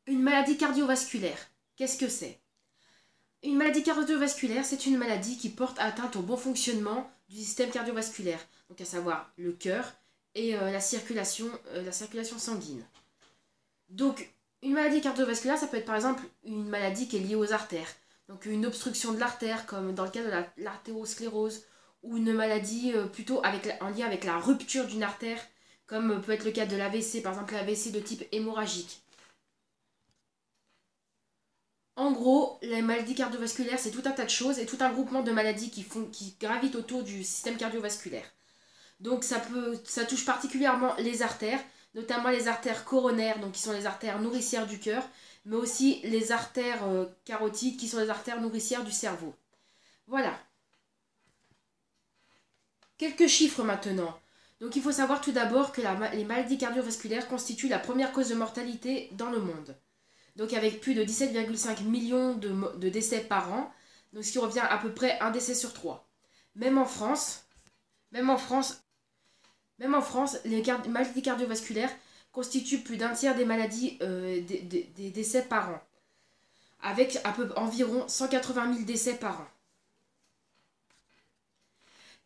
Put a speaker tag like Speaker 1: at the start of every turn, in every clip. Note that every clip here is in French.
Speaker 1: Une maladie cardiovasculaire, qu'est-ce que c'est? Une maladie cardiovasculaire, c'est une maladie qui porte atteinte au bon fonctionnement du système cardiovasculaire, donc à savoir le cœur et la circulation sanguine. Donc, une maladie cardiovasculaire, ça peut être par exemple une maladie qui est liée aux artères, donc une obstruction de l'artère, comme dans le cas de l'artérosclérose, ou une maladie plutôt en lien avec la rupture d'une artère, comme peut être le cas de l'AVC, par exemple l'AVC de type hémorragique. En gros, les maladies cardiovasculaires, c'est tout un tas de choses et tout un groupement de maladies qui gravitent autour du système cardiovasculaire. Donc ça touche particulièrement les artères, notamment les artères coronaires, donc qui sont les artères nourricières du cœur, mais aussi les artères carotides, qui sont les artères nourricières du cerveau. Voilà. Quelques chiffres maintenant. Donc il faut savoir tout d'abord que les maladies cardiovasculaires constituent la première cause de mortalité dans le monde. Donc avec plus de 17,5 millions de décès par an, donc ce qui revient à peu près un décès sur 3. Même en France, les maladies cardiovasculaires constituent plus d'un tiers des maladies des décès par an, avec environ 180 000 décès par an.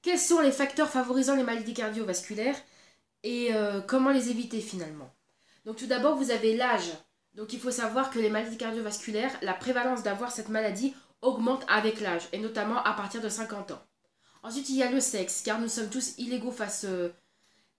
Speaker 1: Quels sont les facteurs favorisant les maladies cardiovasculaires et comment les éviter finalement? Donc tout d'abord, vous avez l'âge. Donc il faut savoir que les maladies cardiovasculaires, la prévalence d'avoir cette maladie augmente avec l'âge, et notamment à partir de 50 ans. Ensuite, il y a le sexe, car nous sommes tous inégaux face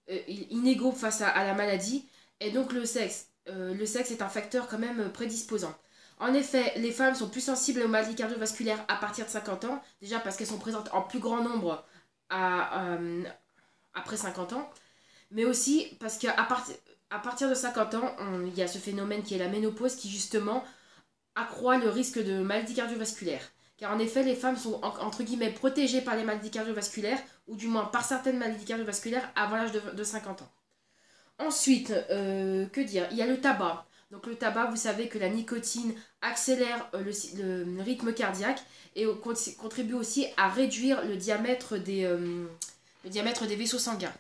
Speaker 1: à la maladie, et donc le sexe est un facteur quand même prédisposant. En effet, les femmes sont plus sensibles aux maladies cardiovasculaires à partir de 50 ans, déjà parce qu'elles sont présentes en plus grand nombre après 50 ans, mais aussi parce qu'à partir de 50 ans, il y a ce phénomène qui est la ménopause qui justement accroît le risque de maladies cardiovasculaires. Car en effet, les femmes sont entre guillemets protégées par les maladies cardiovasculaires, ou du moins par certaines maladies cardiovasculaires avant l'âge de 50 ans. Ensuite, que dire? Il y a le tabac. Donc le tabac, vous savez que la nicotine accélère le rythme cardiaque et contribue aussi à réduire le diamètre des vaisseaux sanguins.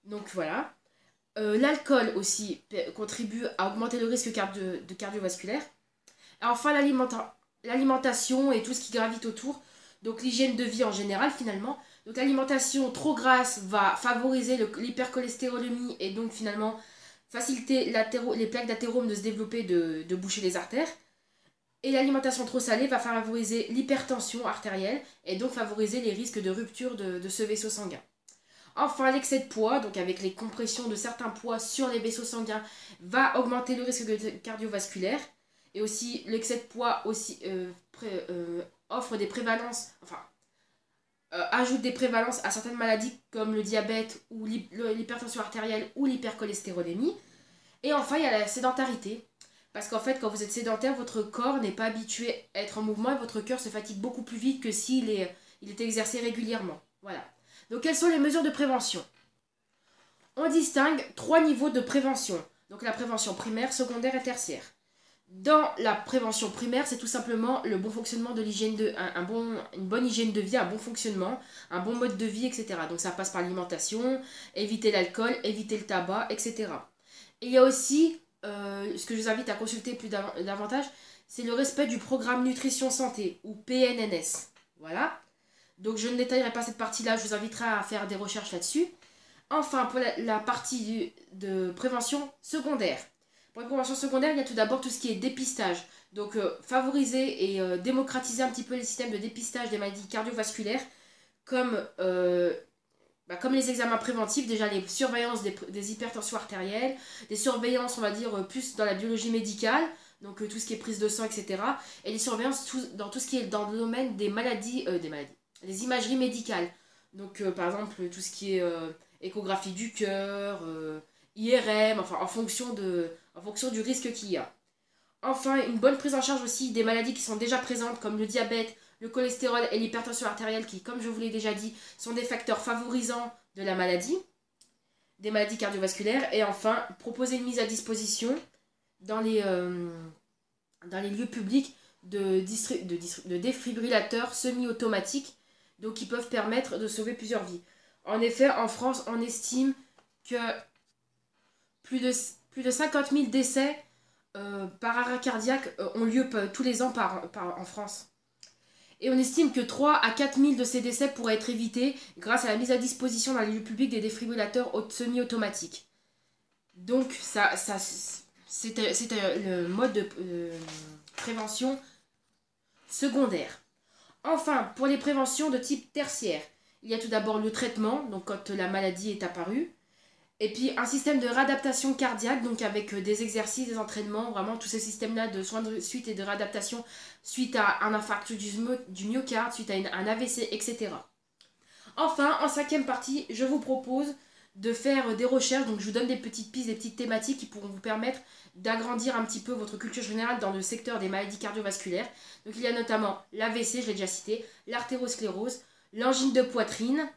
Speaker 1: Donc voilà. L'alcool aussi contribue à augmenter le risque de cardiovasculaire. Et enfin, l'alimentation et tout ce qui gravite autour. Donc l'hygiène de vie en général finalement. Donc l'alimentation trop grasse va favoriser l'hypercholestérolémie et donc finalement faciliter les plaques d'athérome de se développer, de boucher les artères. Et l'alimentation trop salée va favoriser l'hypertension artérielle et donc favoriser les risques de rupture de ce vaisseau sanguin. Enfin, l'excès de poids, donc avec les compressions de certains poids sur les vaisseaux sanguins, va augmenter le risque cardiovasculaire. Et aussi, l'excès de poids aussi, offre des prévalences, ajoute des prévalences à certaines maladies comme le diabète ou l'hypertension artérielle ou l'hypercholestérolémie. Et enfin, il y a la sédentarité. Parce qu'en fait, quand vous êtes sédentaire, votre corps n'est pas habitué à être en mouvement et votre cœur se fatigue beaucoup plus vite que s'il est exercé régulièrement. Voilà. Donc, quelles sont les mesures de prévention? On distingue 3 niveaux de prévention. Donc, la prévention primaire, secondaire et tertiaire. Dans la prévention primaire, c'est tout simplement le bon fonctionnement de une bonne hygiène de vie, un bon fonctionnement, un bon mode de vie, etc. Donc, ça passe par l'alimentation, éviter l'alcool, éviter le tabac, etc. Et il y a aussi, ce que je vous invite à consulter davantage, c'est le respect du programme Nutrition Santé, ou PNNS. Voilà. Donc je ne détaillerai pas cette partie-là, je vous inviterai à faire des recherches là-dessus. Enfin, pour la partie de prévention secondaire. Pour la prévention secondaire, il y a tout d'abord tout ce qui est dépistage. Donc favoriser et démocratiser un petit peu les systèmes de dépistage des maladies cardiovasculaires, comme les examens préventifs, déjà les surveillances des hypertensions artérielles, des surveillances, on va dire, plus dans la biologie médicale, donc tout ce qui est prise de sang, etc. Et les surveillances dans tout ce qui est dans le domaine des les imageries médicales. Donc par exemple tout ce qui est échographie du cœur, IRM, enfin en fonction du risque qu'il y a. Enfin, une bonne prise en charge aussi des maladies qui sont déjà présentes comme le diabète, le cholestérol et l'hypertension artérielle qui, comme je vous l'ai déjà dit, sont des facteurs favorisants de la maladie, des maladies cardiovasculaires. Et enfin, proposer une mise à disposition dans les lieux publics de défibrillateurs semi-automatiques, donc qui peuvent permettre de sauver plusieurs vies. En effet, en France, on estime que plus de 50 000 décès par arrêt cardiaque ont lieu tous les ans en France. Et on estime que 3 à 4 000 de ces décès pourraient être évités grâce à la mise à disposition dans les lieux publics des défibrillateurs semi-automatiques. Donc, c'est le mode de prévention secondaire. Enfin, pour les préventions de type tertiaire, il y a tout d'abord le traitement, donc quand la maladie est apparue. Et puis un système de réadaptation cardiaque, donc avec des exercices, des entraînements, vraiment tous ces systèmes-là de soins de suite et de réadaptation suite à un infarctus du myocarde, suite à un AVC, etc. Enfin, en cinquième partie, je vous propose de faire des recherches, donc je vous donne des petites pistes, des petites thématiques qui pourront vous permettre d'agrandir un petit peu votre culture générale dans le secteur des maladies cardiovasculaires. Donc il y a notamment l'AVC, je l'ai déjà cité, l'artérosclérose, l'angine de poitrine.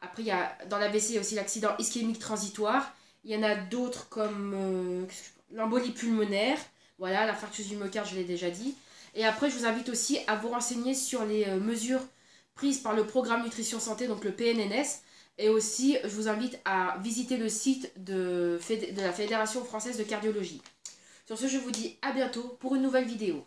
Speaker 1: Après, dans l'AVC, il y a aussi l'accident ischémique transitoire. Il y en a d'autres comme l'embolie pulmonaire. Voilà, l'infarctus du myocarde, je l'ai déjà dit. Et après, je vous invite aussi à vous renseigner sur les mesures prises par le programme Nutrition Santé, donc le PNNS. Et aussi, je vous invite à visiter le site de la Fédération française de cardiologie. Sur ce, je vous dis à bientôt pour une nouvelle vidéo.